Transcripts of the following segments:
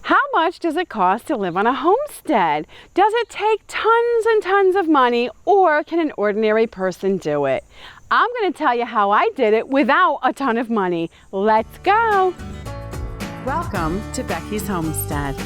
How much does it cost to live on a homestead? Does it take tons and tons of money, or can an ordinary person do it? I'm going to tell you how I did it without a ton of money. Let's go. Welcome to Becky's Homestead.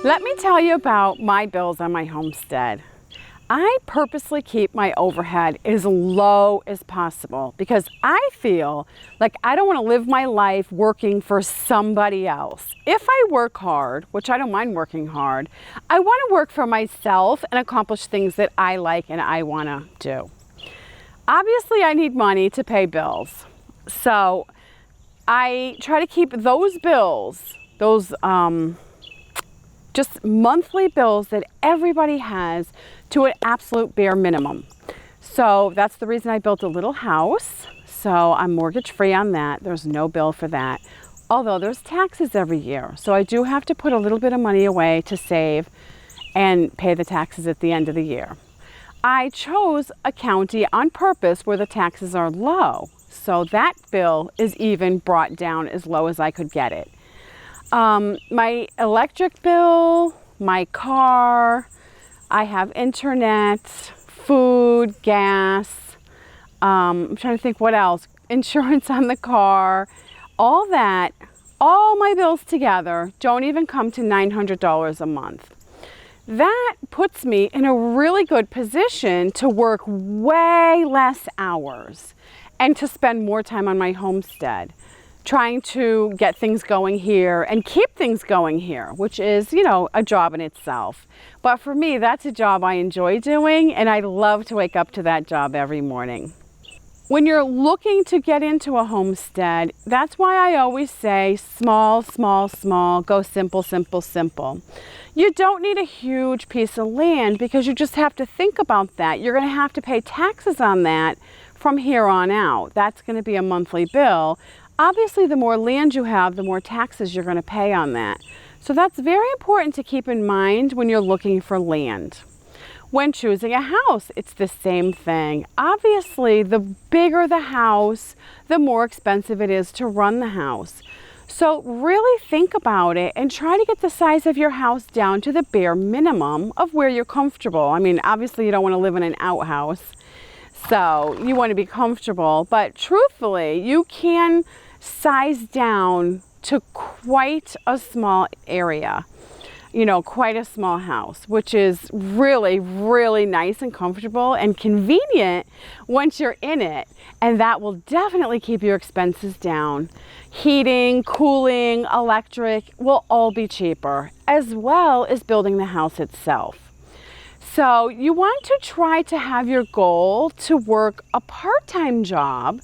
Let me tell you about my bills on my homestead. I purposely keep my overhead as low as possible because I feel like I don't want to live my life working for somebody else. If I work hard, which I don't mind working hard, I want to work for myself and accomplish things that I like and I want to do. Obviously, I need money to pay bills. So I try to keep those bills, just monthly bills that everybody has, to an absolute bare minimum. So that's the reason I built a little house. So I'm mortgage free on that. There's no bill for that. Although there's taxes every year. So I do have to put a little bit of money away to save and pay the taxes at the end of the year. I chose a county on purpose where the taxes are low. So that bill is even brought down as low as I could get it. My electric bill, my car, I have internet, food, gas, I'm trying to think what else, insurance on the car, all that, all my bills together don't even come to $900 a month. That puts me in a really good position to work way less hours and to spend more time on my homestead, trying to get things going here and keep things going here, which is, a job in itself. But for me, that's a job I enjoy doing, and I love to wake up to that job every morning. When you're looking to get into a homestead, that's why I always say small, small, small, go simple, simple, simple. You don't need a huge piece of land because you just have to think about that. You're going to have to pay taxes on that from here on out. That's going to be a monthly bill. Obviously, the more land you have, the more taxes you're going to pay on that. So that's very important to keep in mind when you're looking for land. When choosing a house, it's the same thing. Obviously, the bigger the house, the more expensive it is to run the house. So really think about it and try to get the size of your house down to the bare minimum of where you're comfortable. I mean, obviously, you don't want to live in an outhouse. So you want to be comfortable, but truthfully, you can size down to quite a small area, quite a small house, which is really, really nice and comfortable and convenient once you're in it. And that will definitely keep your expenses down. Heating, cooling, electric will all be cheaper, as well as building the house itself. So you want to try to have your goal to work a part-time job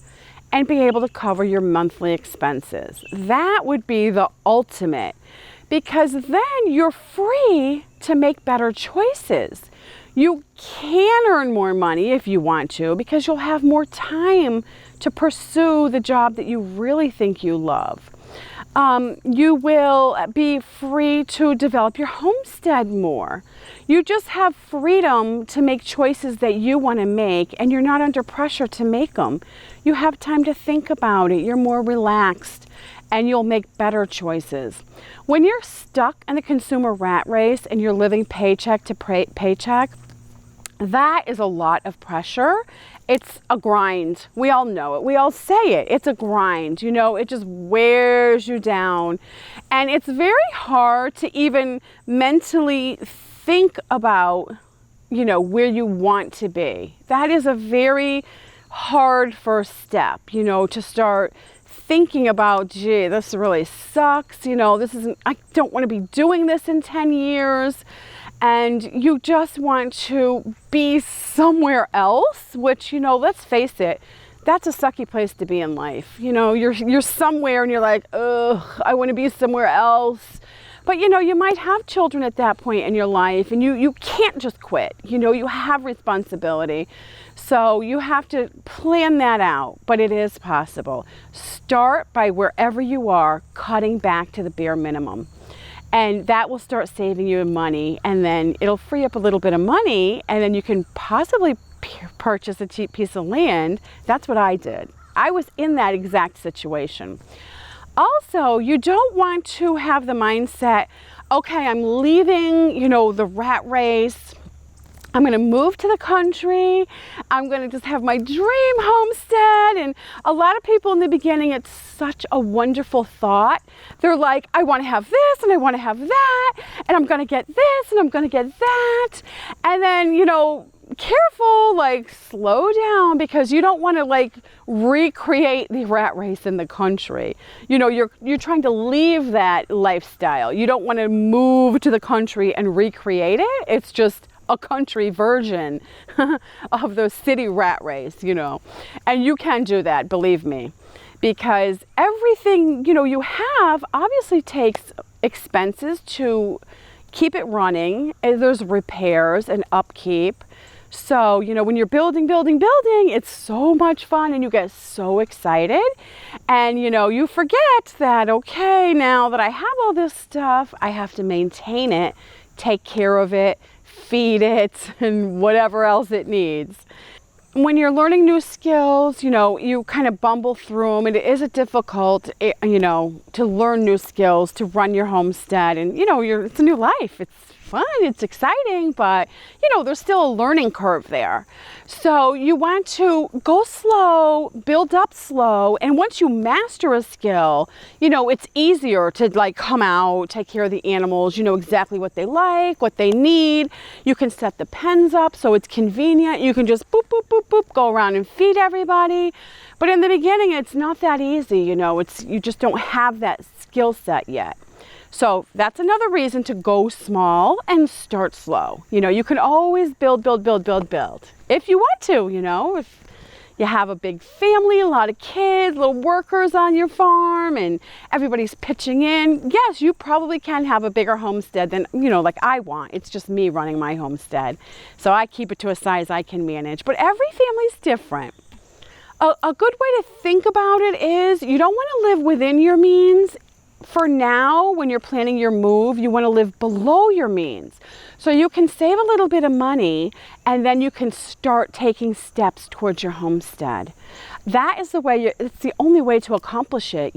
and be able to cover your monthly expenses. That would be the ultimate, because then you're free to make better choices. You can earn more money if you want to, because you'll have more time to pursue the job that you really think you love. You will be free to develop your homestead more. You just have freedom to make choices that you want to make, and you're not under pressure to make them. You have time to think about it. You're more relaxed, and you'll make better choices. When you're stuck in the consumer rat race and you're living paycheck to paycheck, that is a lot of pressure. It's a grind. We all know it. We all say it. It's a grind. It just wears you down. And it's very hard to even mentally think about, where you want to be. That is a very hard first step, to start thinking about, gee, this really sucks. I don't want to be doing this in 10 years. And you just want to be somewhere else, which, let's face it, that's a sucky place to be in life. You're somewhere and you're like, ugh, I want to be somewhere else. But you might have children at that point in your life, and you can't just quit. You have responsibility. So you have to plan that out, but it is possible. Start by wherever you are, cutting back to the bare minimum. And that will start saving you money, and then it'll free up a little bit of money, and then you can possibly purchase a cheap piece of land. That's what I did. I was in that exact situation. Also, you don't want to have the mindset, okay, I'm leaving, the rat race. I'm going to move to the country. I'm going to just have my dream homestead. And a lot of people in the beginning, it's such a wonderful thought. They're like, I want to have this and I want to have that. And I'm going to get this and I'm going to get that. And then, careful, slow down, because you don't want to recreate the rat race in the country. You're trying to leave that lifestyle. You don't want to move to the country and recreate it. It's just a country version of the city rat race, and you can do that, believe me, because everything, you have obviously takes expenses to keep it running. There's repairs and upkeep. So, when you're building, it's so much fun and you get so excited, and, you forget that, okay, now that I have all this stuff, I have to maintain it, take care of it, feed it, and whatever else it needs. When you're learning new skills, you kind of bumble through them, and it is difficult, to learn new skills, to run your homestead, and, it's a new life. It's fun, it's exciting, but, there's still a learning curve there. So you want to go slow, build up slow, and once you master a skill, it's easier to come out, take care of the animals, exactly what they like, what they need. You can set the pens up so it's convenient. You can just boop, boop, boop, boop, go around and feed everybody. But in the beginning, it's not that easy, you just don't have that skill set yet. So that's another reason to go small and start slow. You can always build. If you want to, if you have a big family, a lot of kids, little workers on your farm, and everybody's pitching in, yes, you probably can have a bigger homestead than, like I want. It's just me running my homestead. So I keep it to a size I can manage. But every family's different. A good way to think about it is you don't want to live within your means. For now, when you're planning your move, you want to live below your means. So you can save a little bit of money, and then you can start taking steps towards your homestead. That is the way, it's the only way to accomplish it,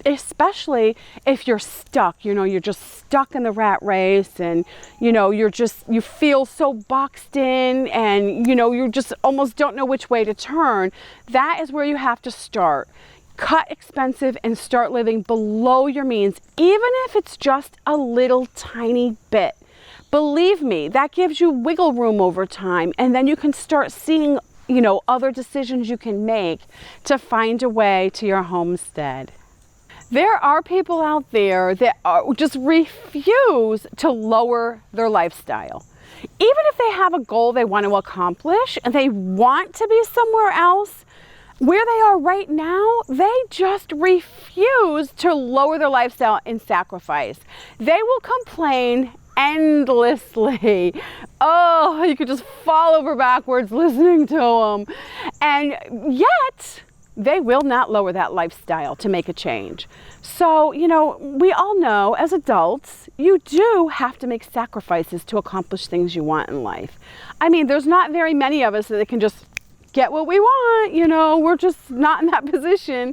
especially if you're stuck, you're just stuck in the rat race, and, you feel so boxed in, and, you just almost don't know which way to turn. That is where you have to start. Cut expensive and start living below your means, even if it's just a little tiny bit. Believe me, that gives you wiggle room over time, and then you can start seeing, other decisions you can make to find a way to your homestead. There are people out there that just refuse to lower their lifestyle. Even if they have a goal they want to accomplish and they want to be somewhere else, where they are right now, they just refuse to lower their lifestyle and sacrifice. They will complain endlessly. Oh, you could just fall over backwards listening to them. And yet, they will not lower that lifestyle to make a change. So, we all know as adults, you do have to make sacrifices to accomplish things you want in life. I mean, there's not very many of us that can just get what we want, we're just not in that position.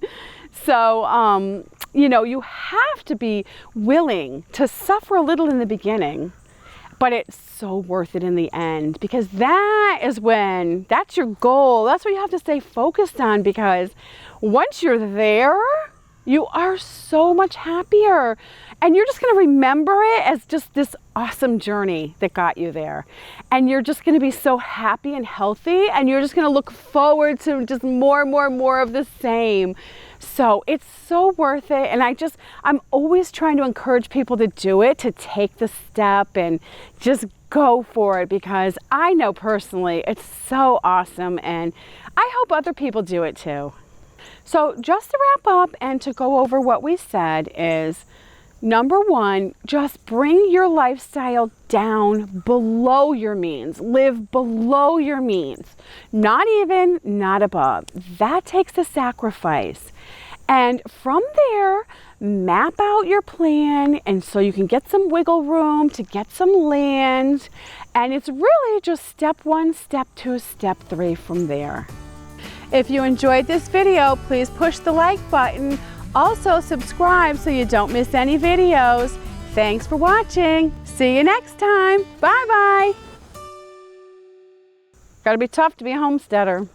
So, you have to be willing to suffer a little in the beginning, but it's so worth it in the end, because that's your goal. That's what you have to stay focused on, because once you're there, you are so much happier. And you're just going to remember it as just this awesome journey that got you there. And you're just going to be so happy and healthy, and you're just going to look forward to just more and more and more of the same. So it's so worth it. And I'm always trying to encourage people to do it, to take the step and just go for it, because I know personally it's so awesome, and I hope other people do it too. So just to wrap up and to go over what we said is, number one, just bring your lifestyle down below your means. Live below your means. Not even, not above. That takes a sacrifice. And from there, map out your plan, and so you can get some wiggle room to get some land. And it's really just step 1, step 2, step 3 from there. If you enjoyed this video, please push the like button. Also subscribe so you don't miss any videos. Thanks for watching. See you next time. Bye-bye. Gotta be tough to be a homesteader.